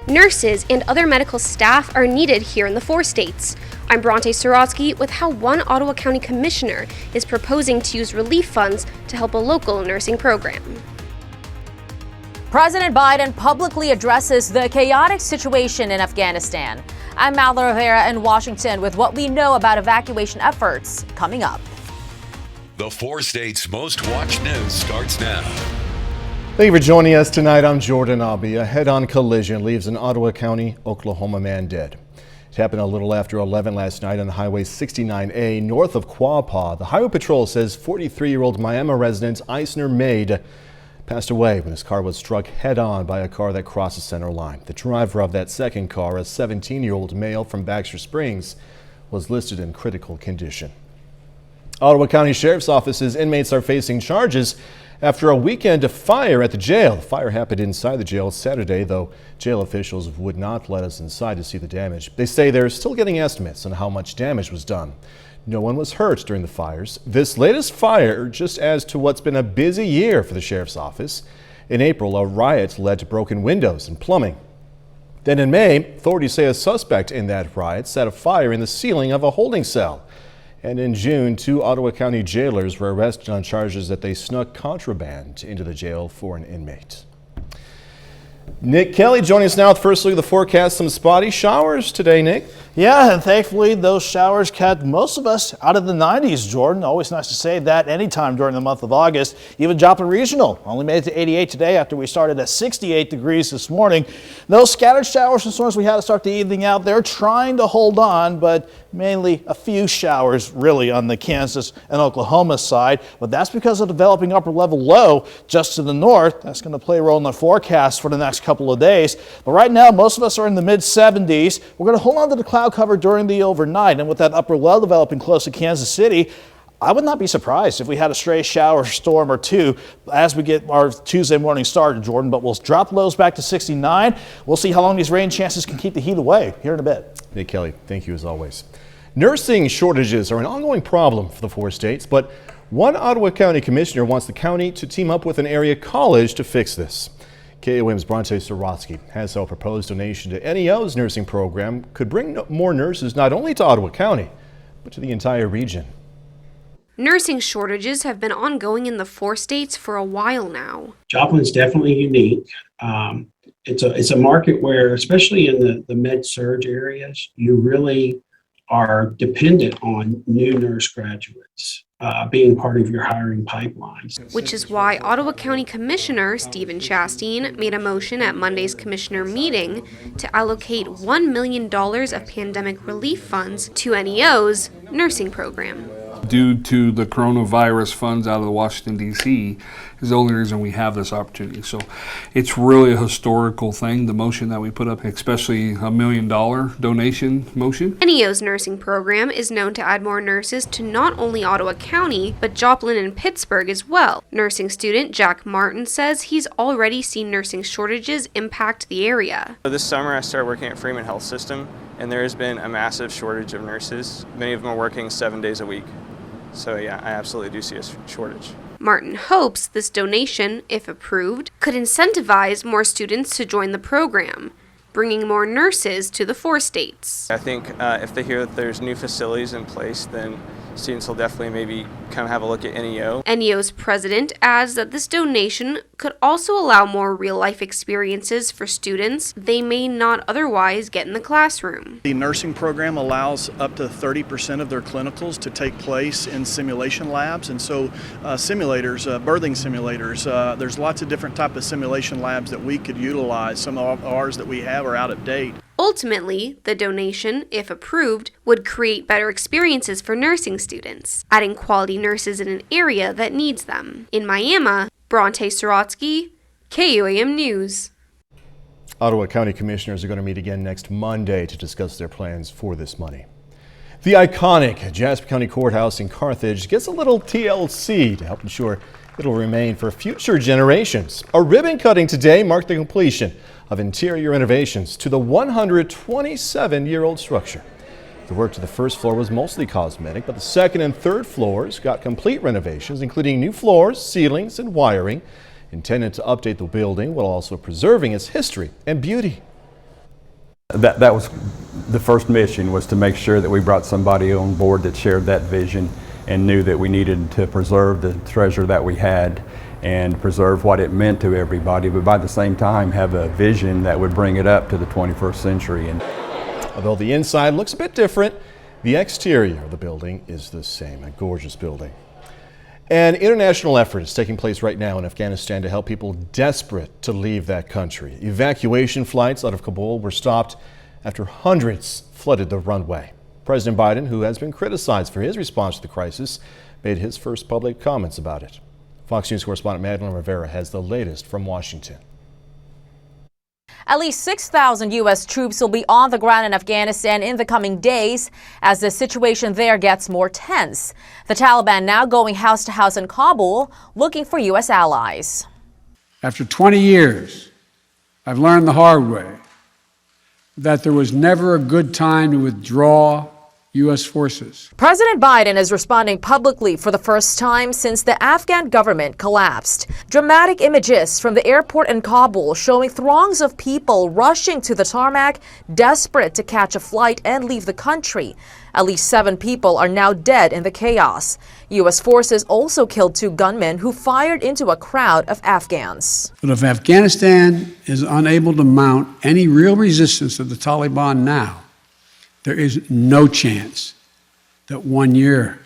Nurses and other medical staff are needed here in the 4 states. I'm Bronte Sorotsky with how one Ottawa County Commissioner is proposing to use relief funds to help a local nursing program. President Biden publicly addresses the chaotic situation in Afghanistan. I'm Mallory Rivera in Washington with what we know about evacuation efforts coming up. The 4 states' most watched news starts now. Thank you for joining us tonight. I'm Jordan Abbey. A head-on collision leaves an Ottawa County, Oklahoma man dead. It happened a little after 11 last night on Highway 69A north of Quapaw. The Highway Patrol says 43-year-old Miami resident Eisner Maid passed away when his car was struck head-on by a car that crossed the center line. The driver of that second car, a 17-year-old male from Baxter Springs, was listed in critical condition. Ottawa County Sheriff's Office's inmates are facing charges after a weekend of fire at the jail. The fire happened inside the jail Saturday, though jail officials would not let us inside to see the damage. They say they're still getting estimates on how much damage was done. No one was hurt during the fires. This latest fire just adds to what's been a busy year for the Sheriff's Office. In April, a riot led to broken windows and plumbing. Then in May, authorities say a suspect in that riot set a fire in the ceiling of a holding cell. And in June, 2 Ottawa County jailers were arrested on charges that they snuck contraband into the jail for an inmate. Nick Kelly joining us now with first look at the forecast. Some spotty showers today, Nick. Yeah, and thankfully those showers kept most of us out of the 90s, Jordan. Always nice to say that anytime during the month of August. Even Joplin Regional only made it to 88 today after we started at 68 degrees this morning. Those scattered showers and storms we had to start the evening out there trying to hold on, but mainly a few showers really on the Kansas and Oklahoma side. But that's because of developing upper level low just to the north. That's going to play a role in the forecast for the next couple of days. But right now, most of us are in the mid 70s. We're going to hold on to the cloud cover during the overnight. And with that upper low developing close to Kansas City, I would not be surprised if we had a stray shower storm or two as we get our Tuesday morning started, Jordan. But we'll drop lows back to 69. We'll see how long these rain chances can keep the heat away here in a bit. Nick Kelly, thank you as always. Nursing shortages are an ongoing problem for the 4 states, but one Ottawa County Commissioner wants the county to team up with an area college to fix this. KOM's Bronte Sorotsky has a proposed donation to NEO's nursing program could bring more nurses not only to Ottawa County, but to the entire region. Nursing shortages have been ongoing in the 4 states for a while now. Joplin's definitely unique. It's a market where, especially in the med-surg areas, you really are dependent on new nurse graduates being part of your hiring pipelines. Which is why Ottawa County Commissioner Stephen Chastain made a motion at Monday's Commissioner meeting to allocate $1 million of pandemic relief funds to NEO's nursing program. Due to the coronavirus funds out of the Washington, D.C. is the only reason we have this opportunity. So it's really a historical thing, the motion that we put up, especially $1 million donation motion. NEO's nursing program is known to add more nurses to not only Ottawa County, but Joplin and Pittsburgh as well. Nursing student Jack Martin says he's already seen nursing shortages impact the area. This summer I started working at Freeman Health System, and there has been a massive shortage of nurses. Many of them are working 7 days a week. So yeah, I absolutely do see a shortage. Martin hopes this donation, if approved, could incentivize more students to join the program, bringing more nurses to the 4 states. I think if they hear that there's new facilities in place, then students will definitely maybe come have a look at NEO. NEO's president adds that this donation could also allow more real-life experiences for students they may not otherwise get in the classroom. The nursing program allows up to 30% of their clinicals to take place in simulation labs, and so simulators, birthing simulators, there's lots of different type of simulation labs that we could utilize. Some of ours that we have are out of date. Ultimately, the donation, if approved, would create better experiences for nursing students, adding quality nurses in an area that needs them. In Miami, Bronte Sorotsky, KUAM News. Ottawa County Commissioners are going to meet again next Monday to discuss their plans for this money. The iconic Jasper County Courthouse in Carthage gets a little TLC to help ensure it'll remain for future generations. A ribbon cutting today marked the completion of interior renovations to the 127-year-old structure. The work to the first floor was mostly cosmetic, but the second and third floors got complete renovations, including new floors, ceilings, and wiring, intended to update the building while also preserving its history and beauty. That was the first mission, was to make sure that we brought somebody on board that shared that vision and knew that we needed to preserve the treasure that we had and preserve what it meant to everybody, but by the same time have a vision that would bring it up to the 21st century. And although the inside looks a bit different, the exterior of the building is the same. A gorgeous building. An international effort is taking place right now in Afghanistan to help people desperate to leave that country. Evacuation flights out of Kabul were stopped after hundreds flooded the runway. President Biden, who has been criticized for his response to the crisis, made his first public comments about it. Fox News correspondent Madeline Rivera has the latest from Washington. At least 6,000 U.S. troops will be on the ground in Afghanistan in the coming days as the situation there gets more tense. The Taliban now going house to house in Kabul looking for U.S. allies. After 20 years, I've learned the hard way that there was never a good time to withdraw U.S. forces. President Biden is responding publicly for the first time since the Afghan government collapsed. Dramatic images from the airport in Kabul showing throngs of people rushing to the tarmac, desperate to catch a flight and leave the country. At least 7 people are now dead in the chaos. U.S. forces also killed 2 gunmen who fired into a crowd of Afghans. But if Afghanistan is unable to mount any real resistance to the Taliban now, there is no chance that 1 year,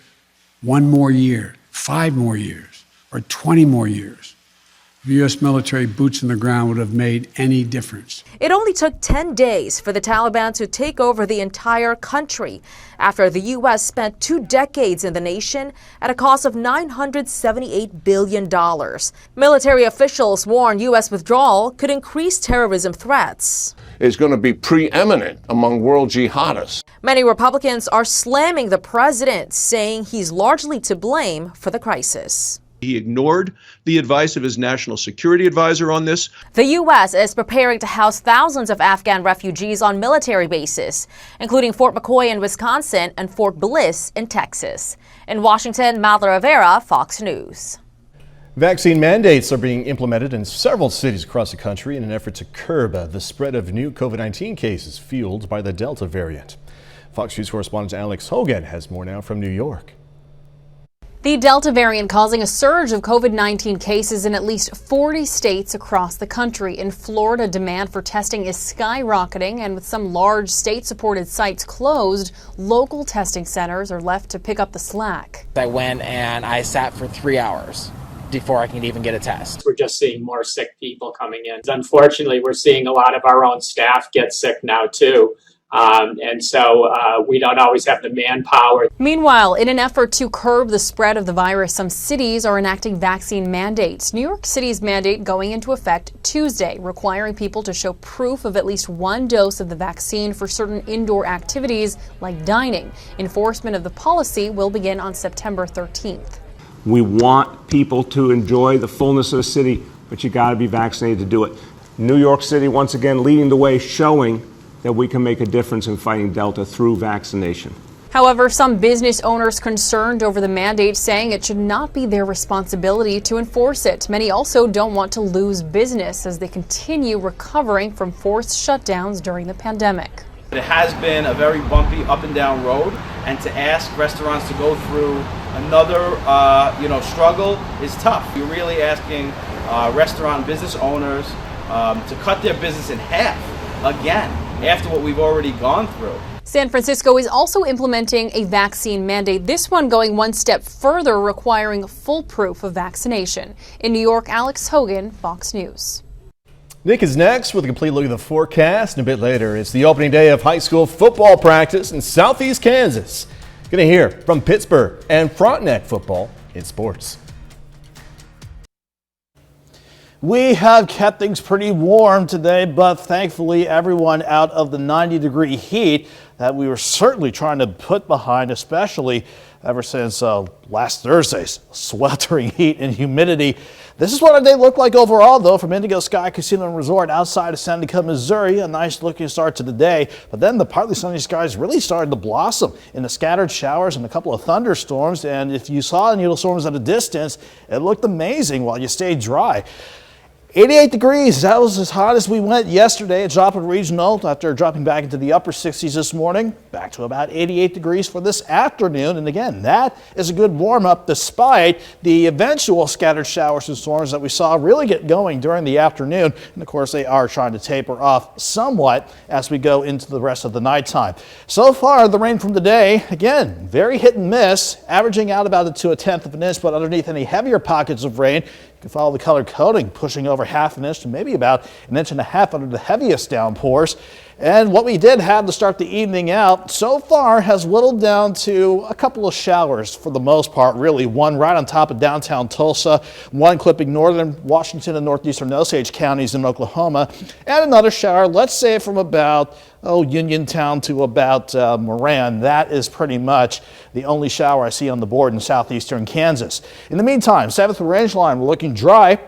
1 more year, 5 more years, or 20 more years of U.S. military boots on the ground would have made any difference. It only took 10 days for the Taliban to take over the entire country after the U.S. spent 2 decades in the nation at a cost of $978 billion. Military officials warn U.S. withdrawal could increase terrorism threats. Is going to be preeminent among world jihadists. Many Republicans are slamming the president, saying he's largely to blame for the crisis. He ignored the advice of his national security advisor on this. The U.S. is preparing to house thousands of Afghan refugees on military bases, including Fort McCoy in Wisconsin and Fort Bliss in Texas. In Washington, Madeline Rivera, Fox News. Vaccine mandates are being implemented in several cities across the country in an effort to curb the spread of new COVID-19 cases fueled by the Delta variant. Fox News correspondent Alex Hogan has more now from New York. The Delta variant causing a surge of COVID-19 cases in at least 40 states across the country. In Florida, demand for testing is skyrocketing, and with some large state-supported sites closed, local testing centers are left to pick up the slack. I went and I sat for 3 hours before I can even get a test. We're just seeing more sick people coming in. Unfortunately, we're seeing a lot of our own staff get sick now too. And so we don't always have the manpower. Meanwhile, in an effort to curb the spread of the virus, some cities are enacting vaccine mandates. New York City's mandate going into effect Tuesday, requiring people to show proof of at least 1 dose of the vaccine for certain indoor activities like dining. Enforcement of the policy will begin on September 13th. We want people to enjoy the fullness of the city, but you got to be vaccinated to do it. New York City, once again, leading the way, showing that we can make a difference in fighting Delta through vaccination. However, some business owners concerned over the mandate saying it should not be their responsibility to enforce it. Many also don't want to lose business as they continue recovering from forced shutdowns during the pandemic. It has been a very bumpy up and down road, and to ask restaurants to go through another struggle is tough. You're really asking restaurant business owners to cut their business in half again after what we've already gone through. San Francisco is also implementing a vaccine mandate, this one going 1 step further, requiring full proof of vaccination. In New York, Alex Hogan, Fox News. Nick is next with a complete look at the forecast, and a bit later it's the opening day of high school football practice in Southeast Kansas. Gonna hear from Pittsburgh and Frontenac football in sports. We have kept things pretty warm today, but thankfully everyone out of the 90-degree heat that we were certainly trying to put behind, especially ever since last Thursday's sweltering heat and humidity. This is what our day looked like overall, though, from Indigo Sky Casino and Resort outside of Seneca, Missouri. A nice looking start to the day, but then the partly sunny skies really started to blossom into scattered showers and a couple of thunderstorms. And if you saw needle storms at a distance, it looked amazing while you stayed dry. 88 degrees. That was as hot as we went yesterday at Joplin Regional after dropping back into the upper 60s this morning. Back to about 88 degrees for this afternoon. And again, that is a good warm up despite the eventual scattered showers and storms that we saw really get going during the afternoon. And of course, they are trying to taper off somewhat as we go into the rest of the nighttime. So far, the rain from today, again, very hit and miss, averaging out about to a tenth of an inch, but underneath any heavier pockets of rain, you can follow the color coding, pushing over half an inch to maybe about an inch and a half under the heaviest downpours. And what we did have to start the evening out so far has whittled down to a couple of showers for the most part, really. One right on top of downtown Tulsa, one clipping northern Washington and northeastern Osage counties in Oklahoma, and another shower, let's say from about Uniontown to about Moran. That is pretty much the only shower I see on the board in southeastern Kansas. In the meantime, 7th range line, we're looking dry,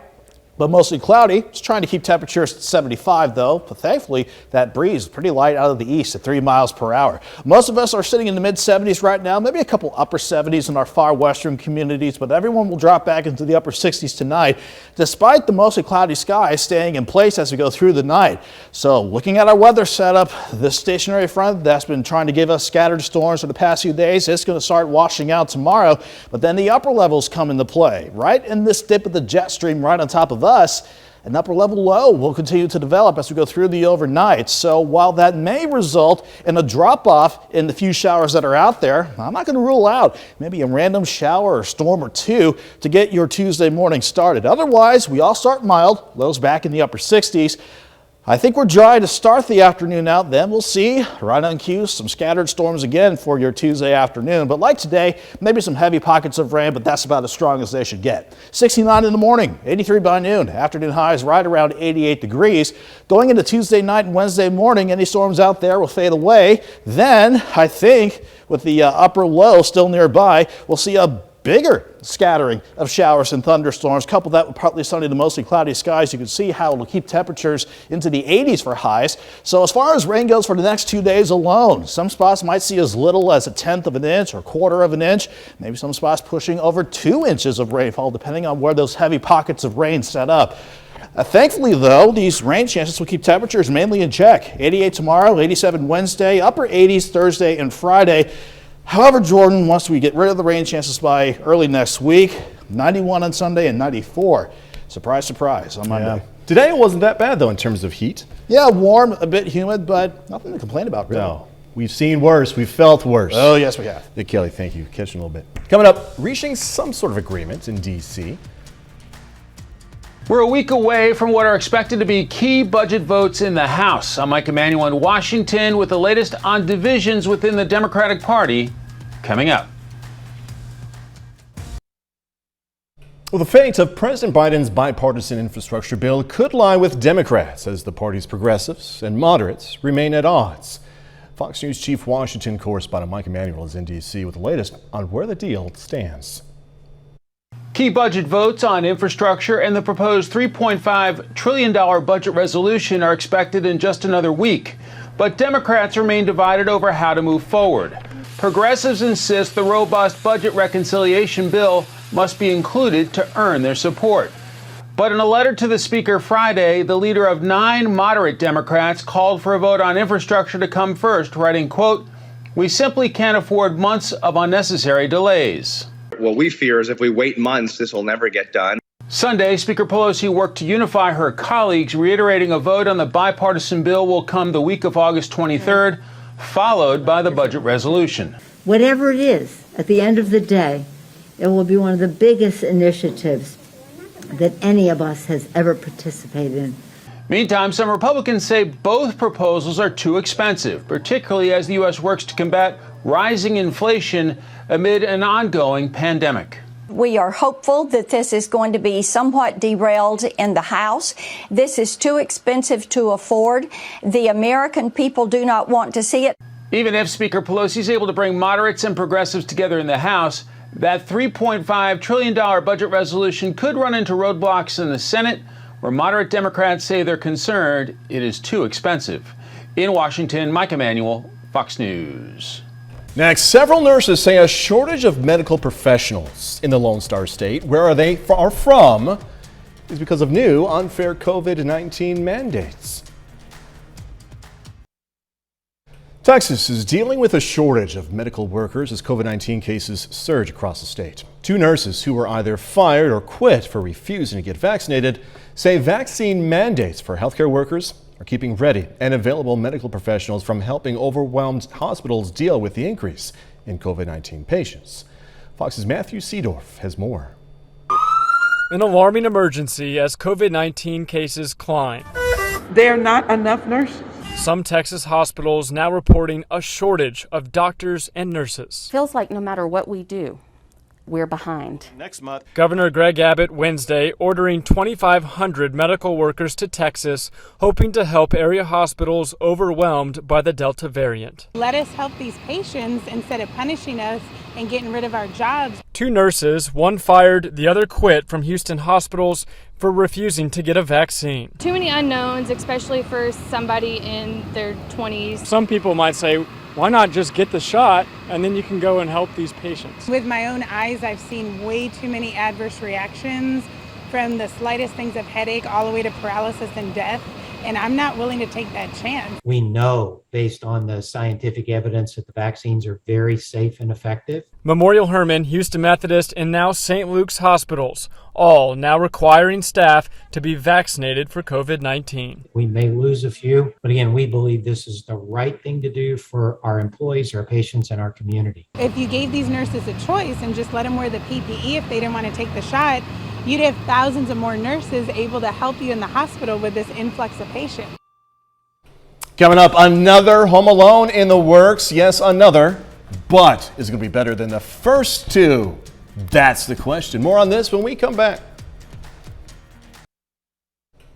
but mostly cloudy. Just trying to keep temperatures at 75 though, but thankfully that breeze is pretty light out of the east at 3 miles per hour. Most of us are sitting in the mid 70s right now, maybe a couple upper 70s in our far western communities, but everyone will drop back into the upper 60s tonight, despite the mostly cloudy skies staying in place as we go through the night. So looking at our weather setup, this stationary front that's been trying to give us scattered storms for the past few days, it's going to start washing out tomorrow, but then the upper levels come into play. Right in this dip of the jet stream right on top of us, an upper level low will continue to develop as we go through the overnight. So while that may result in a drop off in the few showers that are out there, I'm not going to rule out maybe a random shower or storm or two to get your Tuesday morning started. Otherwise, we all start mild, lows back in the upper 60s. I think we're dry to start the afternoon out, then we'll see right on cue some scattered storms again for your Tuesday afternoon. But like today, maybe some heavy pockets of rain, but that's about as strong as they should get. 69 in the morning, 83 by noon. Afternoon highs right around 88 degrees. Going into Tuesday night and Wednesday morning, any storms out there will fade away. Then I think with the upper low still nearby, we'll see a bigger scattering of showers and thunderstorms. Couple that with partly sunny to mostly cloudy skies. You can see how it will keep temperatures into the 80s for highs. So as far as rain goes for the next 2 days alone, some spots might see as little as a tenth of an inch or quarter of an inch. Maybe some spots pushing over 2 inches of rainfall, depending on where those heavy pockets of rain set up. Thankfully, though, these rain chances will keep temperatures mainly in check. 88 tomorrow, 87 Wednesday, upper 80s Thursday and Friday. However, Jordan, once we get rid of the rain chances by early next week, 91 on Sunday and 94. Surprise, surprise on Monday. Today it wasn't that bad, though, in terms of heat. Yeah, warm, a bit humid, but nothing to complain about, really. No. We've seen worse. We've felt worse. Oh, yes, we have. Dick Kelly, thank you. Catch you in a little bit. Coming up, reaching some sort of agreement in D.C. We're a week away from what are expected to be key budget votes in the House. I'm Mike Emanuel in Washington with the latest on divisions within the Democratic Party coming up. Well, the fate of President Biden's bipartisan infrastructure bill could lie with Democrats as the party's progressives and moderates remain at odds. Fox News Chief Washington correspondent Mike Emanuel is in D.C. with the latest on where the deal stands. Key budget votes on infrastructure and the proposed $3.5 trillion budget resolution are expected in just another week. But Democrats remain divided over how to move forward. Progressives insist the robust budget reconciliation bill must be included to earn their support. But in a letter to the Speaker Friday, the leader of 9 moderate Democrats called for a vote on infrastructure to come first, writing, quote, "We simply can't afford months of unnecessary delays." What we fear is if we wait months, this will never get done. Sunday, Speaker Pelosi worked to unify her colleagues, reiterating a vote on the bipartisan bill will come the week of August 23rd, followed by the budget resolution. Whatever it is, at the end of the day, it will be one of the biggest initiatives that any of us has ever participated in. Meantime, some Republicans say both proposals are too expensive, particularly as the U.S. works to combat rising inflation amid an ongoing pandemic. We are hopeful that this is going to be somewhat derailed in the House. This is too expensive to afford. The American people do not want to see it. Even if Speaker Pelosi is able to bring moderates and progressives together in the House, that $3.5 trillion budget resolution could run into roadblocks in the Senate, where moderate Democrats say they're concerned it is too expensive. In Washington, Mike Emanuel, Fox News. Next, several nurses say a shortage of medical professionals in the Lone Star State, where they are from, is because of new unfair COVID-19 mandates. Texas is dealing with a shortage of medical workers as COVID-19 cases surge across the state. 2 nurses who were either fired or quit for refusing to get vaccinated say vaccine mandates for healthcare workers are keeping ready and available medical professionals from helping overwhelmed hospitals deal with the increase in COVID-19 patients. Fox's Matthew Seedorf has more. An alarming emergency as COVID-19 cases climb. There are not enough nurses. Some Texas hospitals now reporting a shortage of doctors and nurses. Feels like no matter what we do, we're behind. Next month, Governor Greg Abbott Wednesday ordering 2,500 medical workers to Texas, hoping to help area hospitals overwhelmed by the Delta variant. Let us help these patients instead of punishing us and getting rid of our jobs. 2 nurses, one fired, the other quit from Houston hospitals for refusing to get a vaccine. Too many unknowns, especially for somebody in their 20s. Some people might say, why not just get the shot and then you can go and help these patients? With my own eyes, I've seen way too many adverse reactions, from the slightest things of headache all the way to paralysis and death, and I'm not willing to take that chance. We know, based on the scientific evidence, that the vaccines are very safe and effective. Memorial Hermann, Houston Methodist, and now St. Luke's hospitals, all now requiring staff to be vaccinated for COVID-19. We may lose a few, but again, we believe this is the right thing to do for our employees, our patients, and our community. If you gave these nurses a choice and just let them wear the PPE if they didn't want to take the shot, you'd have thousands of more nurses able to help you in the hospital with this influx of patients. Coming up, another Home Alone in the works. Yes, another. But is it going to be better than the first 2? That's the question. More on this when we come back.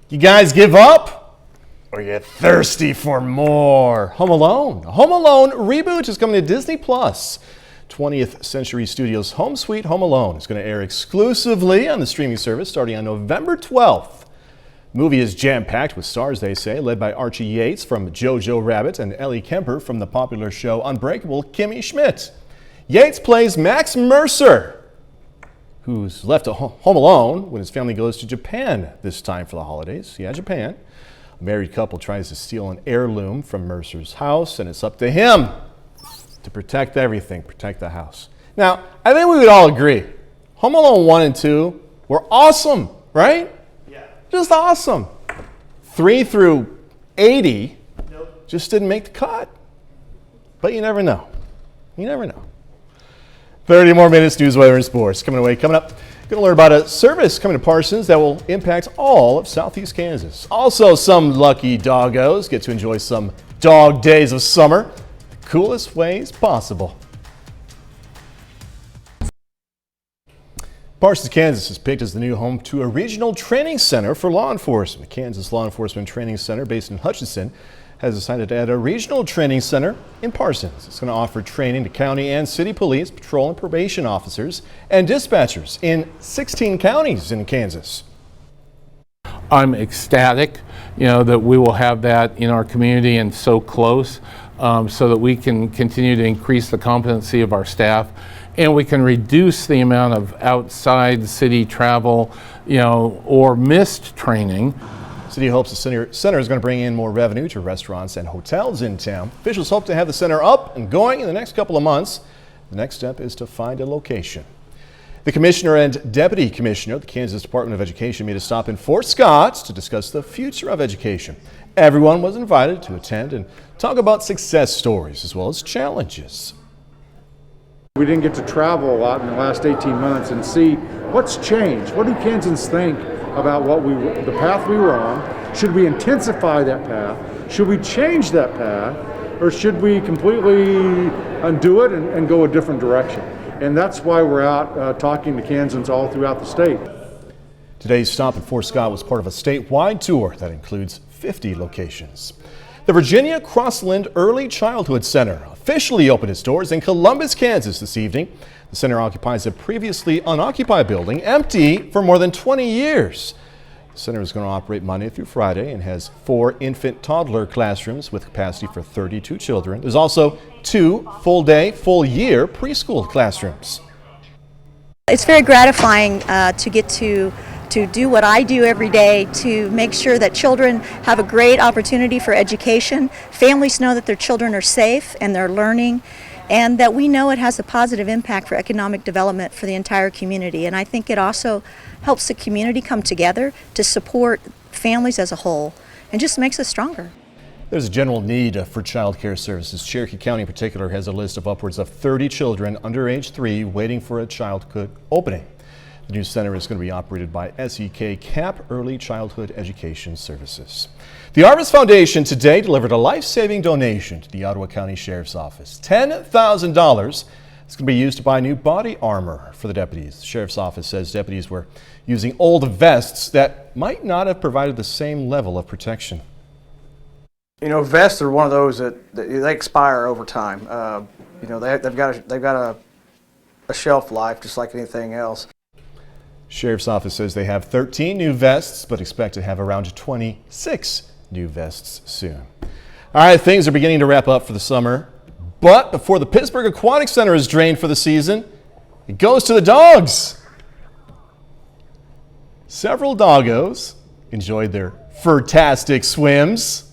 You guys give up? Or you thirsty for more? Home Alone. A Home Alone reboot is coming to Disney Plus. 20th Century Studios' Home Sweet Home Alone is going to air exclusively on the streaming service starting on November 12th. The movie is jam-packed with stars, they say, led by Archie Yates from Jojo Rabbit and Ellie Kemper from the popular show Unbreakable Kimmy Schmidt. Yates plays Max Mercer, who's left home alone when his family goes to Japan this time for the holidays. Yeah, Japan. A married couple tries to steal an heirloom from Mercer's house, and it's up to him to protect everything, protect the house. Now, I think we would all agree, Home Alone 1 and 2 were awesome, right? Yeah. Just awesome. 3 through 80 just didn't make the cut. But you never know. You never know. 30 more minutes, news, weather, and sports. Coming up, going to learn about a service coming to Parsons that will impact all of Southeast Kansas. Also, some lucky doggos get to enjoy some dog days of summer. Coolest ways possible. Parsons, Kansas is picked as the new home to a regional training center for law enforcement. The Kansas Law Enforcement Training Center, based in Hutchinson, has decided to add a regional training center in Parsons. It's going to offer training to county and city police, patrol and probation officers, and dispatchers in 16 counties in Kansas. I'm ecstatic, that we will have that in our community and so close. So that we can continue to increase the competency of our staff, and we can reduce the amount of outside city travel, or missed training. City hopes the center is going to bring in more revenue to restaurants and hotels in town. Officials hope to have the center up and going in the next couple of months. The next step is to find a location. The commissioner and deputy commissioner of the Kansas Department of Education made a stop in Fort Scott to discuss the future of education. Everyone was invited to attend and talk about success stories as well as challenges. We didn't get to travel a lot in the last 18 months and see what's changed. What do Kansans think about the path we were on? Should we intensify that path? Should we change that path? Or should we completely undo it and go a different direction? And that's why we're out talking to Kansans all throughout the state. Today's stop at Fort Scott was part of a statewide tour that includes 50 locations. The Virginia Crossland Early Childhood Center officially opened its doors in Columbus, Kansas this evening. The center occupies a previously unoccupied building, empty for more than 20 years. The center is going to operate Monday through Friday and has 4 infant-toddler classrooms with capacity for 32 children. There's also 2 full-day, full-year preschool classrooms. It's very gratifying to get to to do what I do every day to make sure that children have a great opportunity for education, families know that their children are safe and they're learning, and that we know it has a positive impact for economic development for the entire community. And I think it also helps the community come together to support families as a whole and just makes us stronger. There's a general need for child care services. Cherokee County in particular has a list of upwards of 30 children under age 3 waiting for a childhood opening. The new center is going to be operated by SEK CAP Early Childhood Education Services. The Arvis Foundation today delivered a life-saving donation to the Ottawa County Sheriff's Office. $10,000 is going to be used to buy new body armor for the deputies. The Sheriff's Office says deputies were using old vests that might not have provided the same level of protection. You know, vests are one of those that they expire over time. You know, they've got a shelf life just like anything else. Sheriff's Office says they have 13 new vests, but expect to have around 26 new vests soon. All right, things are beginning to wrap up for the summer, but before the Pittsburgh Aquatic Center is drained for the season, it goes to the dogs. Several doggos enjoyed their fur-tastic swims.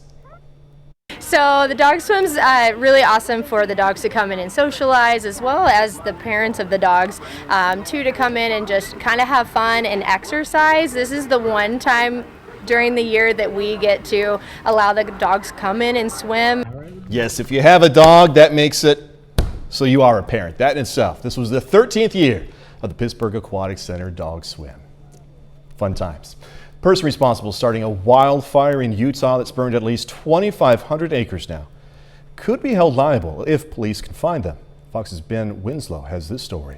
So the dog swim's really awesome for the dogs to come in and socialize, as well as the parents of the dogs to come in and just kind of have fun and exercise. This is the one time during the year that we get to allow the dogs come in and swim. Yes, if you have a dog, that makes it so you are a parent. That in itself. This was the 13th year of the Pittsburgh Aquatic Center Dog Swim. Fun times. Person responsible starting a wildfire in Utah that's burned at least 2,500 acres now could be held liable if police can find them. Fox's Ben Winslow has this story.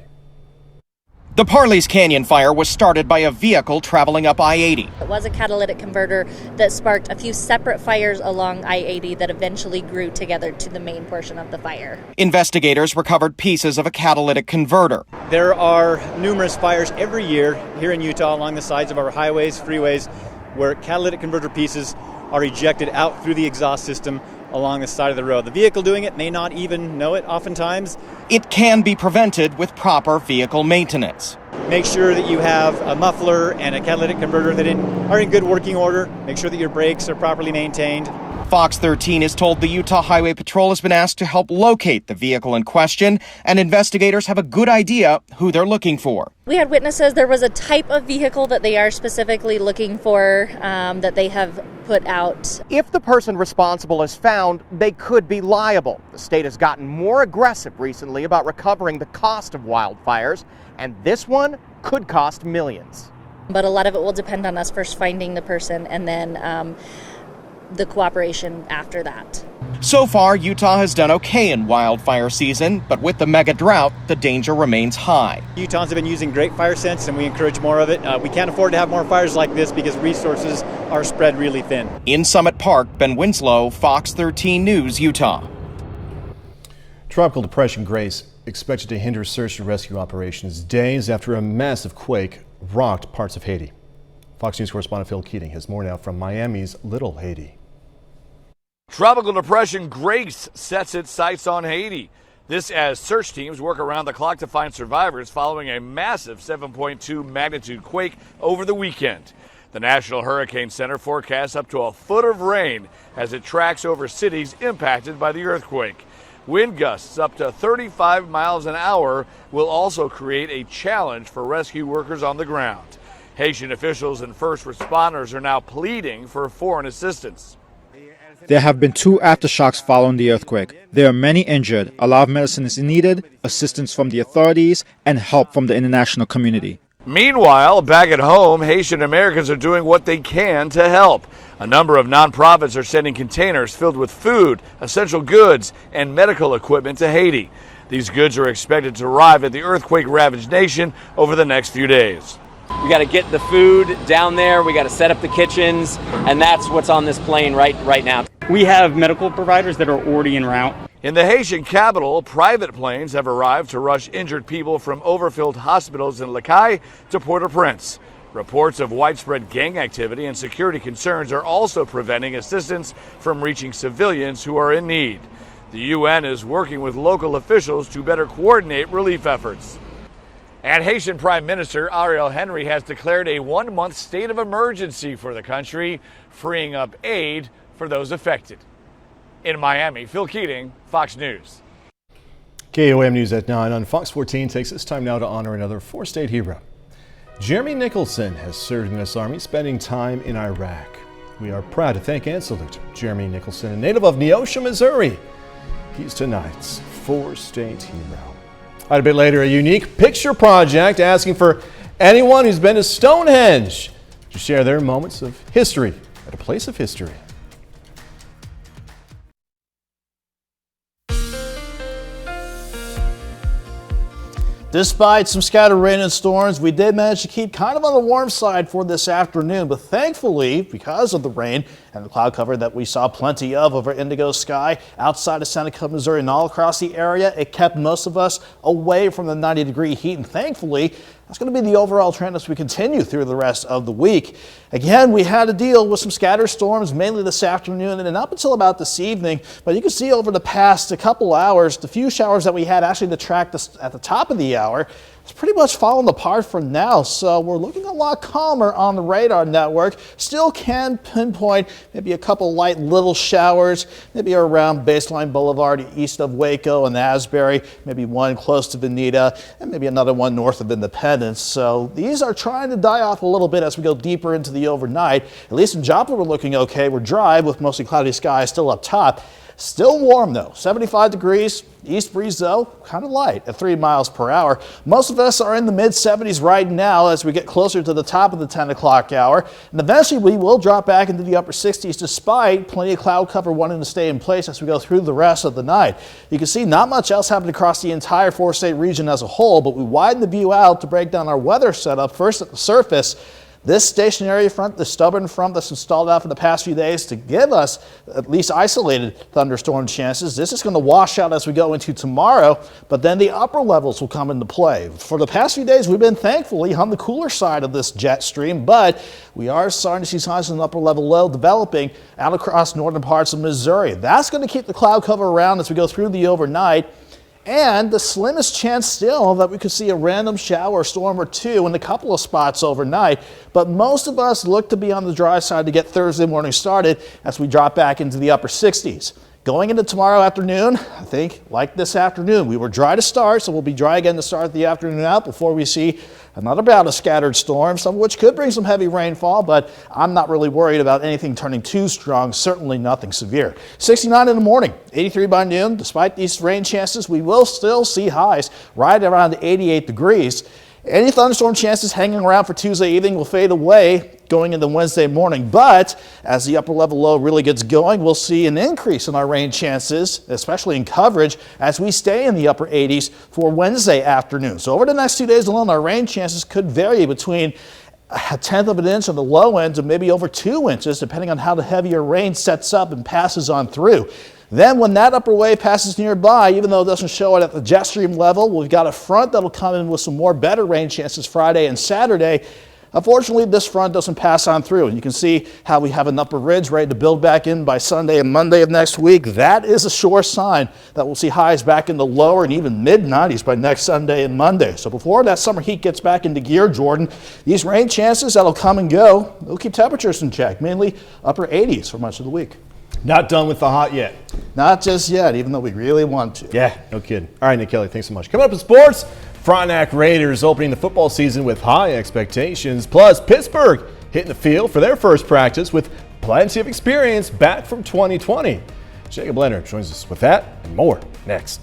The Parley's Canyon fire was started by a vehicle traveling up I-80. It was a catalytic converter that sparked a few separate fires along I-80 that eventually grew together to the main portion of the fire. Investigators recovered pieces of a catalytic converter. There are numerous fires every year here in Utah along the sides of our highways, freeways, where catalytic converter pieces are ejected out through the exhaust system along the side of the road. The vehicle doing it may not even know it oftentimes. It can be prevented with proper vehicle maintenance. Make sure that you have a muffler and a catalytic converter that are in good working order. Make sure that your brakes are properly maintained. Fox 13 is told the Utah Highway Patrol has been asked to help locate the vehicle in question, and investigators have a good idea who they're looking for. We had witnesses there was a type of vehicle that they are specifically looking for that they have put out. If the person responsible is found, they could be liable. The state has gotten more aggressive recently about recovering the cost of wildfires, and this one could cost millions. But a lot of it will depend on us first finding the person and then the cooperation after that. So far, Utah has done okay in wildfire season, but with the mega drought, the danger remains high. Utahns have been using great fire sense, and we encourage more of it. We can't afford to have more fires like this because resources are spread really thin. In Summit Park, Ben Winslow, Fox 13 News, Utah. Tropical Depression Grace expected to hinder search and rescue operations days after a massive quake rocked parts of Haiti. Fox News correspondent Phil Keating has more now from Miami's Little Haiti. Tropical Depression Grace sets its sights on Haiti. This as search teams work around the clock to find survivors following a massive 7.2 magnitude quake over the weekend. The National Hurricane Center forecasts up to a foot of rain as it tracks over cities impacted by the earthquake. Wind gusts up to 35 miles an hour will also create a challenge for rescue workers on the ground. Haitian officials and first responders are now pleading for foreign assistance. There have been 2 aftershocks following the earthquake. There are many injured. A lot of medicine is needed, assistance from the authorities, and help from the international community. Meanwhile, back at home, Haitian Americans are doing what they can to help. A number of nonprofits are sending containers filled with food, essential goods, and medical equipment to Haiti. These goods are expected to arrive at the earthquake-ravaged nation over the next few days. We got to get the food down there. We got to set up the kitchens, and that's what's on this plane right now. We have medical providers that are already en route. In the Haitian capital, private planes have arrived to rush injured people from overfilled hospitals in Lacaille to Port-au-Prince. Reports of widespread gang activity and security concerns are also preventing assistance from reaching civilians who are in need. The UN is working with local officials to better coordinate relief efforts. And Haitian Prime Minister Ariel Henry has declared a 1-month state of emergency for the country, freeing up aid for those affected. In Miami, Phil Keating, Fox News. KOM News at 9 on Fox 14 takes this time now to honor another four-state hero. Jeremy Nicholson has served in the U.S. Army, spending time in Iraq. We are proud to thank and salute Jeremy Nicholson, a native of Neosho, Missouri. He's tonight's four-state hero. A bit later, a unique picture project asking for anyone who's been to Stonehenge to share their moments of history at a place of history. Despite some scattered rain and storms, we did manage to keep kind of on the warm side for this afternoon, but thankfully, because of the rain and the cloud cover that we saw plenty of over Indigo Sky outside of Seneca, Missouri, and all across the area, it kept most of us away from the 90-degree heat, and thankfully, that's going to be the overall trend as we continue through the rest of the week. Again, we had to deal with some scattered storms mainly this afternoon and up until about this evening. But you can see over the past couple hours, the few showers that we had actually tracked at the top of the hour, it's pretty much fallen apart for now. So we're looking a lot calmer on the radar network. Still can pinpoint maybe a couple light little showers, maybe around Baseline Boulevard east of Waco and Asbury, maybe one close to Veneta, and maybe another one north of Independence. So these are trying to die off a little bit as we go deeper into the overnight. At least in Joplin, we're looking okay. We're dry with mostly cloudy skies still up top. Still warm though, 75 degrees, east breeze though, kind of light at 3 miles per hour. Most of us are in the mid 70s right now as we get closer to the top of the 10 o'clock hour. And eventually we will drop back into the upper 60s despite plenty of cloud cover wanting to stay in place as we go through the rest of the night. You can see not much else happened across the entire four-state region as a whole, but we widen the view out to break down our weather setup first at the surface. This stationary front, the stubborn front that's installed out for the past few days to give us at least isolated thunderstorm chances. This is going to wash out as we go into tomorrow, but then the upper levels will come into play. For the past few days, we've been thankfully on the cooler side of this jet stream, but we are starting to see signs of an upper level low developing out across northern parts of Missouri. That's going to keep the cloud cover around as we go through the overnight. And the slimmest chance still that we could see a random shower, storm or two in a couple of spots overnight. But most of us look to be on the dry side to get Thursday morning started as we drop back into the upper 60s. Going into tomorrow afternoon, I think like this afternoon, we were dry to start, so we'll be dry again to start the afternoon out before we see another bout of scattered storms, some of which could bring some heavy rainfall, but I'm not really worried about anything turning too strong, certainly nothing severe. 69 in the morning, 83 by noon. Despite these rain chances, we will still see highs right around 88 degrees. Any thunderstorm chances hanging around for Tuesday evening will fade away going into Wednesday morning, but as the upper level low really gets going, we'll see an increase in our rain chances, especially in coverage, as we stay in the upper 80s for Wednesday afternoon. So over the next 2 days alone, our rain chances could vary between a tenth of an inch on the low end to maybe over 2 inches, depending on how the heavier rain sets up and passes on through. Then when that upper wave passes nearby, even though it doesn't show it at the jet stream level, we've got a front that'll come in with some more better rain chances Friday and Saturday. Unfortunately, this front doesn't pass on through, and you can see how we have an upper ridge ready to build back in by Sunday and Monday of next week. That is a sure sign that we'll see highs back in the lower and even mid-90s by next Sunday and Monday. So before that summer heat gets back into gear, Jordan, these rain chances that'll come and go, they'll keep temperatures in check, mainly upper 80s for much of the week. Not done with the hot yet. Not just yet, even though we really want to. Yeah, no kidding. All right, Nick Kelly, thanks so much. Coming up in sports, Frontenac Raiders opening the football season with high expectations. Plus, Pittsburgh hitting the field for their first practice with plenty of experience back from 2020. Jacob Leonard joins us with that and more next.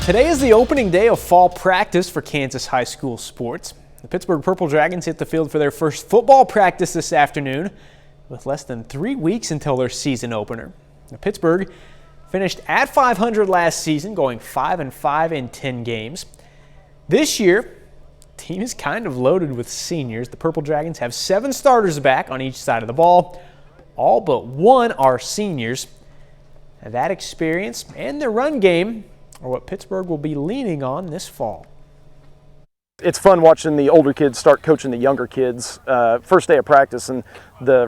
Today is the opening day of fall practice for Kansas high school sports. The Pittsburgh Purple Dragons hit the field for their first football practice this afternoon with less than 3 weeks until their season opener. Now, Pittsburgh finished at 500 last season, going 5-5 in 10 games. This year, the team is kind of loaded with seniors. The Purple Dragons have 7 starters back on each side of the ball. All but one are seniors. Now, that experience and their run game are what Pittsburgh will be leaning on this fall. It's fun watching the older kids start coaching the younger kids. First day of practice, and the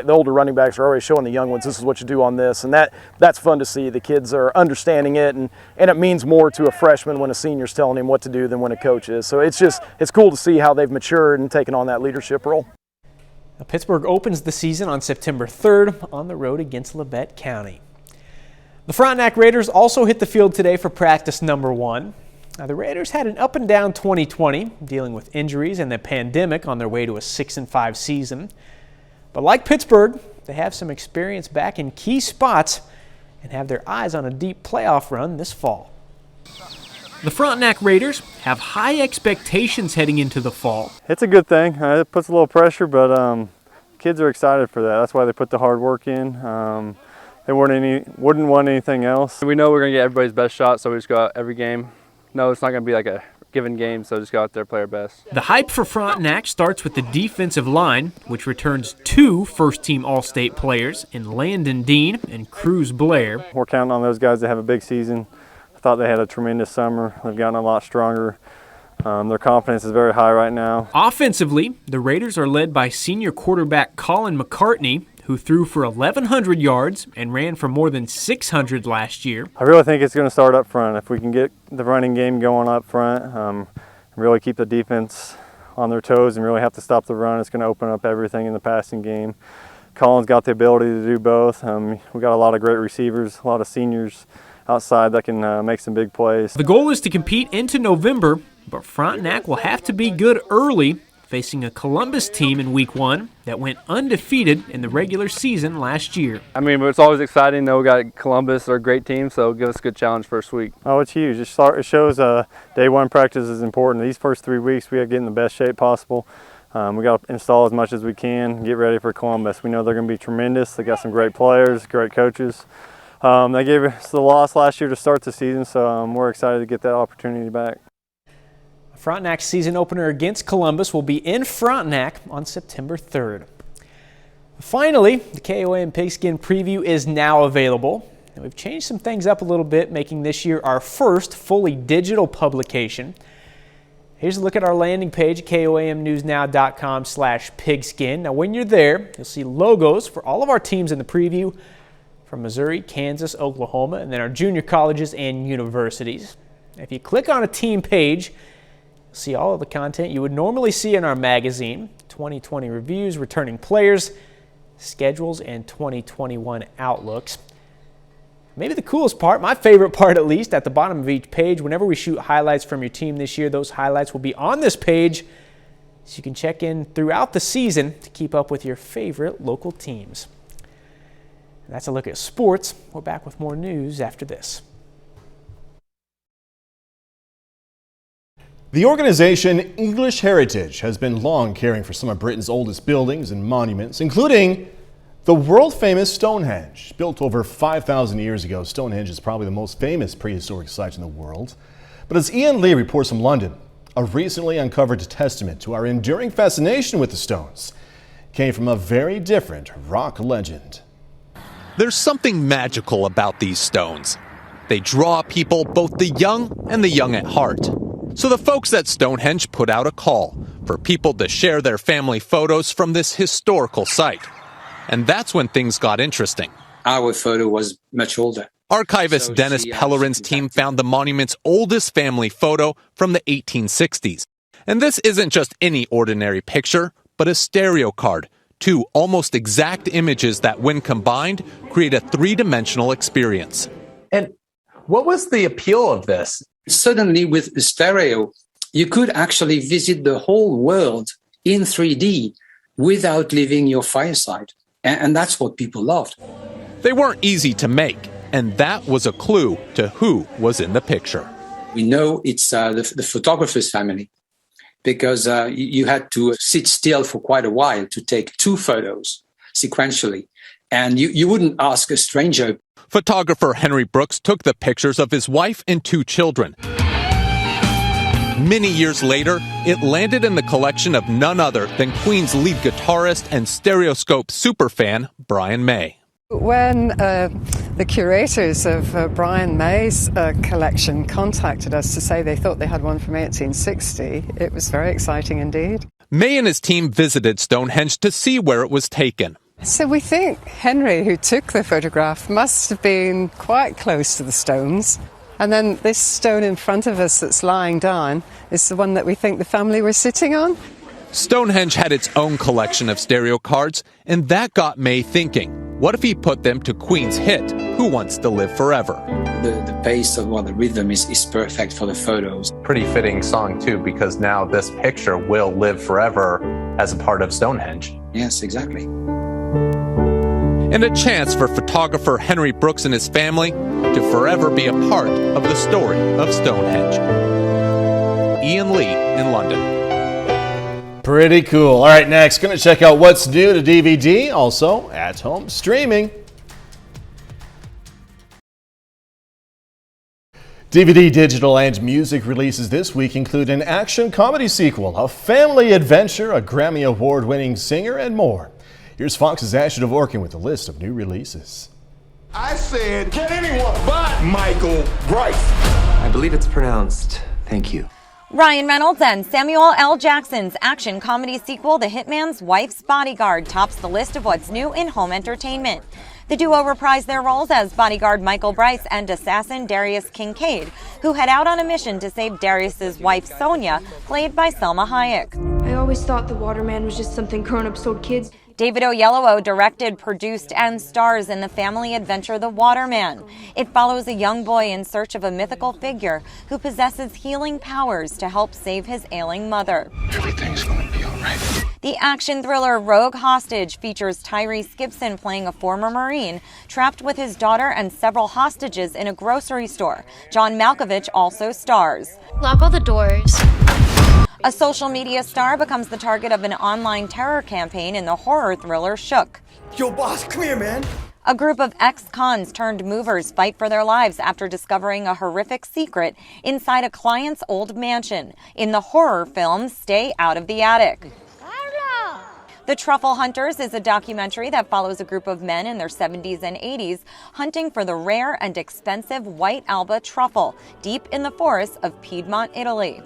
older running backs are already showing the young ones, this is what you do on this, and that's fun to see. The kids are understanding it, and it means more to a freshman when a senior's telling him what to do than when a coach is. So it's cool to see how they've matured and taken on that leadership role. Now, Pittsburgh opens the season on September 3rd on the road against Labette County. The Frontenac Raiders also hit the field today for practice number 1. Now, the Raiders had an up-and-down 2020, dealing with injuries and the pandemic on their way to a 6-5 season. But like Pittsburgh, they have some experience back in key spots and have their eyes on a deep playoff run this fall. The Frontenac Raiders have high expectations heading into the fall. It's a good thing. It puts a little pressure, but kids are excited for that. That's why they put the hard work in. They wouldn't want anything else. We know we're going to get everybody's best shot, so we just go out every game. No, it's not going to be like a given game, so just go out there, play our best. The hype for Frontenac starts with the defensive line, which returns 2 first-team All-State players in Landon Dean and Cruz Blair. We're counting on those guys to have a big season. I thought they had a tremendous summer. They've gotten a lot stronger. Their confidence is very high right now. Offensively, the Raiders are led by senior quarterback Colin McCartney, who threw for 1,100 yards and ran for more than 600 last year. I really think it's going to start up front. If we can get the running game going up front, really keep the defense on their toes and really have to stop the run, it's going to open up everything in the passing game. Colin's got the ability to do both. We got a lot of great receivers, a lot of seniors outside that can make some big plays. The goal is to compete into November, but Frontenac will have to be good early, facing a Columbus team in Week 1 that went undefeated in the regular season last year. I mean, but it's always exciting. We got Columbus, they're a great team, so give us a good challenge first week. Oh, it's huge. It shows day 1 practice is important. These first 3 weeks, we got to get in the best shape possible. We got to install as much as we can, get ready for Columbus. We know they're going to be tremendous. They got some great players, great coaches. They gave us the loss last year to start the season, so we're excited to get that opportunity back. Frontenac's season opener against Columbus will be in Frontenac on September 3rd. Finally, the KOAM Pigskin Preview is now available. And we've changed some things up a little bit, making this year our first fully digital publication. Here's a look at our landing page at KOAMnewsnow.com/pigskin. Now, when you're there, you'll see logos for all of our teams in the preview from Missouri, Kansas, Oklahoma, and then our junior colleges and universities. If you click on a team page, see all of the content you would normally see in our magazine: 2020 reviews, returning players, schedules, and 2021 outlooks. Maybe the coolest part, my favorite part at least, at the bottom of each page, whenever we shoot highlights from your team this year, those highlights will be on this page so you can check in throughout the season to keep up with your favorite local teams. And that's a look at sports. We're back with more news after this. The organization English Heritage has been long caring for some of Britain's oldest buildings and monuments, including the world-famous Stonehenge. Built over 5,000 years ago, Stonehenge is probably the most famous prehistoric site in the world. But as Ian Lee reports from London, a recently uncovered testament to our enduring fascination with the stones came from a very different rock legend. There's something magical about these stones. They draw people, both the young and the young at heart. So the folks at Stonehenge put out a call for people to share their family photos from this historical site. And that's when things got interesting. Our photo was much older. Archivist Dennis Pellerin's team found the monument's oldest family photo from the 1860s. And this isn't just any ordinary picture, but a stereo card. 2 almost exact images that, when combined, create a 3-dimensional experience. And what was the appeal of this? Suddenly, with stereo, you could actually visit the whole world in 3D without leaving your fireside. And that's what people loved. They weren't easy to make, and that was a clue to who was in the picture. We know it's the photographer's family, because you had to sit still for quite a while to take 2 photos sequentially. And you wouldn't ask a stranger. Photographer Henry Brooks took the pictures of his wife and 2 children. Many years later, it landed in the collection of none other than Queen's lead guitarist and stereoscope superfan, Brian May. When The curators of Brian May's collection contacted us to say they thought they had one from 1860. It was very exciting indeed. May and his team visited Stonehenge to see where it was taken. So we think Henry, who took the photograph, must have been quite close to the stones. And then this stone in front of us that's lying down is the one that we think the family were sitting on. Stonehenge had its own collection of stereo cards, and that got May thinking, what if he put them to Queen's hit, Who Wants to Live Forever? The pace of the rhythm is perfect for the photos. Pretty fitting song too, because now this picture will live forever as a part of Stonehenge. Yes, exactly. And a chance for photographer Henry Brooks and his family to forever be a part of the story of Stonehenge. Ian Lee in London. Pretty cool. All right, next, going to check out what's new to DVD, also at home streaming. DVD, digital, and music releases this week include an action comedy sequel, a family adventure, a Grammy Award-winning singer, and more. Here's Fox's Asher Dvorkin with a list of new releases. I said, can anyone but Michael Bryce? I believe it's pronounced thank you. Ryan Reynolds and Samuel L. Jackson's action comedy sequel, The Hitman's Wife's Bodyguard, tops the list of what's new in home entertainment. The duo reprised their roles as bodyguard Michael Bryce and assassin Darius Kincaid, who head out on a mission to save Darius's wife Sonia, played by Selma Hayek. I always thought the Waterman was just something grown-ups told kids. David Oyelowo directed, produced, and stars in the family adventure The Waterman. It follows a young boy in search of a mythical figure who possesses healing powers to help save his ailing mother. Everything's gonna be all right. The action thriller Rogue Hostage features Tyrese Gibson playing a former Marine trapped with his daughter and several hostages in a grocery store. John Malkovich also stars. Lock all the doors. A social media star becomes the target of an online terror campaign in the horror thriller Shook. Yo, boss, come here, man. A group of ex-cons turned movers fight for their lives after discovering a horrific secret inside a client's old mansion in the horror film Stay Out of the Attic. The Truffle Hunters is a documentary that follows a group of men in their 70s and 80s hunting for the rare and expensive white alba truffle deep in the forests of Piedmont, Italy.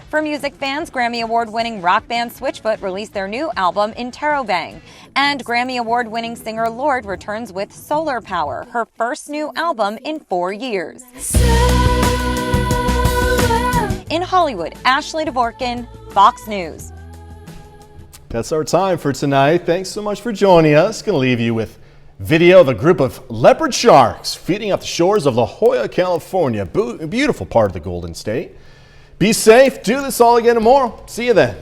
For music fans, Grammy Award-winning rock band Switchfoot released their new album, Interrobang. And Grammy Award-winning singer Lorde returns with Solar Power, her first new album in 4 years. In Hollywood, Ashley Dvorkin, Fox News. That's our time for tonight. Thanks so much for joining us. Going to leave you with video of a group of leopard sharks feeding off the shores of La Jolla, California. A beautiful part of the Golden State. Be safe. Do this all again tomorrow. See you then.